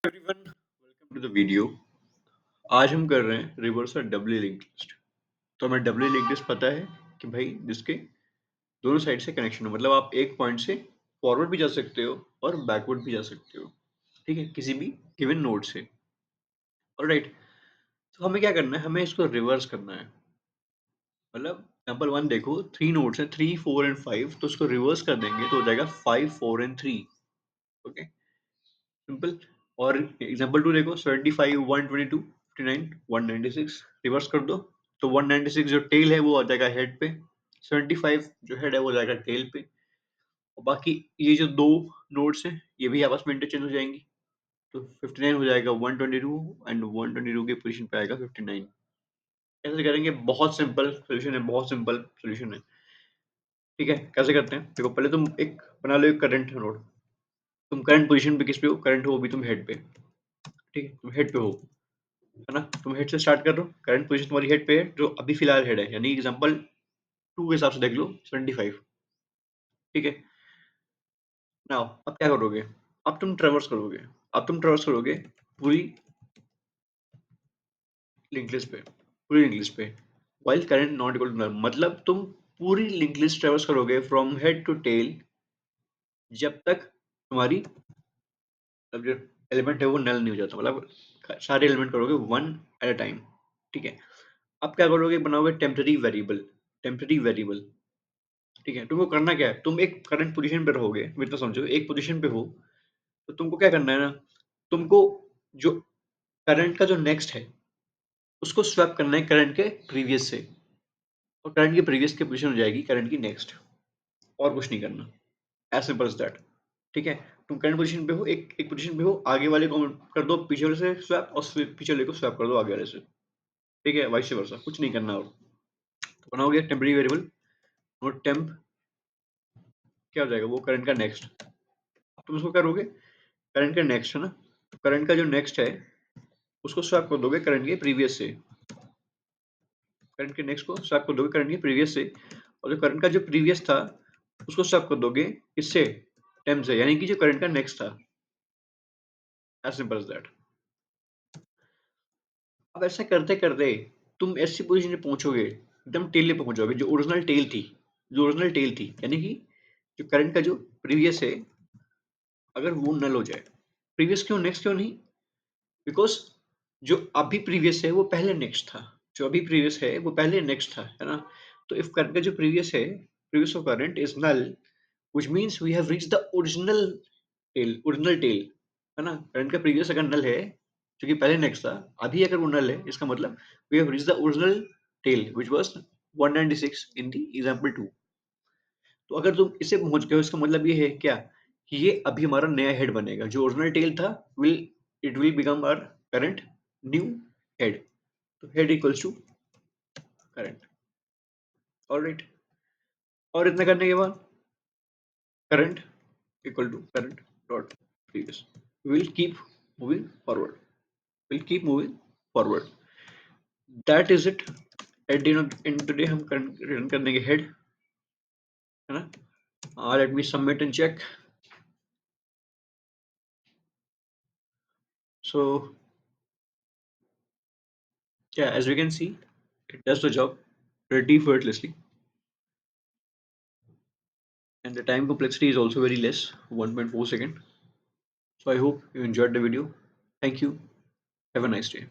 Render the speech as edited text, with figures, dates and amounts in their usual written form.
Everyone, welcome to the video. आज हम कर रहे हैं रिवर्स और डबली लिंक्ड लिस्ट। तो हमें डबली लिंक्ड लिस्ट पता है कि भाई जिसके दोनों साइड से कनेक्शन हो, मतलब आप एक पॉइंट से फॉरवर्ड भी जा सकते हो और बैकवर्ड भी जा सकते हो, ठीक है, किसी भी गिवन नोड से। ऑलराइट, तो हमें क्या करना है, हमें इसको रिवर्स करना है। मतलब एग्जाम्पल वन देखो, 3 नोड्स हैं, 3, 4 एंड 5, तो उसको रिवर्स कर देंगे तो हो जाएगा 5, 4 एंड 3। Okay, simple. और एग्जांपल टू देखो, 75, 122, 59, 196, रिवर्स कर दो तो 196 जो टेल है वो आ जाएगा हेड पे, 75 जो हेड है वो जाएगा टेल पे, और बाकी ये जो दो नोड्स हैं ये भी आपस में इंटरचेंज हो जाएंगी। तो 59 हो जाएगा 122 एंड 122 की पोजीशन पे आएगा 59। कैसे करेंगे? बहुत सिंपल सोल्यूशन है, बहुत सिंपल सोल्यूशन है। ठीक है, कैसे करते हैं देखो, पहले तुम एक बना लो एक करंट नोड। तुम करंट पोजीशन पे किस पे हो? करंट हो अभी तुम हेड पे। ठीक है, तुम हेड पे हो, है ना? तुम हेड से स्टार्ट कर रहे हो, करंट पोजीशन तुम्हारी हेड पे है जो अभी फिलहाल हेड है, यानी एग्जांपल 2 के हिसाब से देख लो 75। ठीक है, नाउ अब क्या करोगे? अब तुम ट्रैवर्स करोगे। अब तुम ट्रैवर्स करोगे पूरी लिंक लिस्ट पे, पूरी लिंक लिस्ट पे, while current not equal to null. मतलब तुम पूरी लिंक लिस्ट ट्रैवर्स करोगे फ्रॉम हेड टू टेल जब तक तुम्हारी अब जो एलिमेंट है वो नल नहीं हो जाता। मतलब सारे एलिमेंट करोगे वन एट अ टाइम। ठीक है, अब क्या करोगे? बनाओगे टेम्पररी वेरिएबल। टेम्पररी वेरिएबल, ठीक है। तुमको करना क्या है, तुम एक करंट पोजीशन पे रहोगे, तुम इतना समझो, एक पोजीशन पे हो तो तुमको क्या करना है ना, तुमको जो करंट का जो नेक्स्ट है उसको स्वैप करना है करंट के प्रीवियस से, और करंट की प्रीवियस की पोजीशन हो जाएगी करंट की नेक्स्ट। और कुछ नहीं करना, एज सिंपल एज दैट। ठीक है, तुम करंट पोजीशन पे हो, एक एक पोजीशन पे हो, आगे वाले को कर दो पीछे वाले से स्वैप, और फिर पीछे वाले को स्वैप कर दो आगे वाले से। ठीक है, वाइस वर्सा, कुछ नहीं करना। और तो बनाओगे टेम्पररी वेरिएबल, और टेम्प क्या हो जाएगा? वो करंट का नेक्स्ट। तुम उसको करोगे करंट का नेक्स्ट, है ना? करंट का जो नेक्स्ट है उसको स्वैप कर दोगे करंट के प्रीवियस से। करंट के नेक्स्ट को स्वैप कर दोगे करंट के प्रीवियस से, और जो करंट का जो प्रीवियस था उसको स्वैप कर दोगे किससे? टेम्प से, यानी कि जो करंट का नेक्स्ट था। As simple as that. अब ऐसा करते करते तुम ऐसी पोजीशन पे पहुंचोगे, एकदम टेल पे पहुंचोगे, जो ओरिजिनल टेल थी, जो ओरिजिनल टेल थी, यानी कि जो करंट का जो प्रीवियस है अगर वो नल हो जाए। प्रीवियस क्यों, नेक्स्ट क्यों नहीं? बिकॉज जो अभी प्रीवियस है वो पहले नेक्स्ट था, जो अभी प्रीवियस है वो पहले नेक्स्ट था, है ना? तो इफ करंट का जो प्रीवियस है, previous of current is null, which means we have reached the original tail, है ना? करंट का प्रीवियस अगर नल है, जो कि पहले नेक्स्ट था, अभी अगर वो नल है, इसका मतलब we have reached the original tail which was 196 in the example 2। तो अगर तुम इसे पहुंच गए हो, इसका मतलब ये है क्या, कि ये अभी हमारा नया हेड बनेगा, जो ओरिजिनल टेल था will it will become our current new head. तो head equals to current. Alright, और इतना करने के बाद current equal to current dot previous, will keep moving forward, will keep moving forward. That is it. At the end today हम current return कर देंगे head, है ना? Let me submit and check. So yeah, as we can see, it does the job pretty effortlessly, and the time complexity is also very less, 1.4 second. So I hope you enjoyed the video. Thank you. Have a nice day.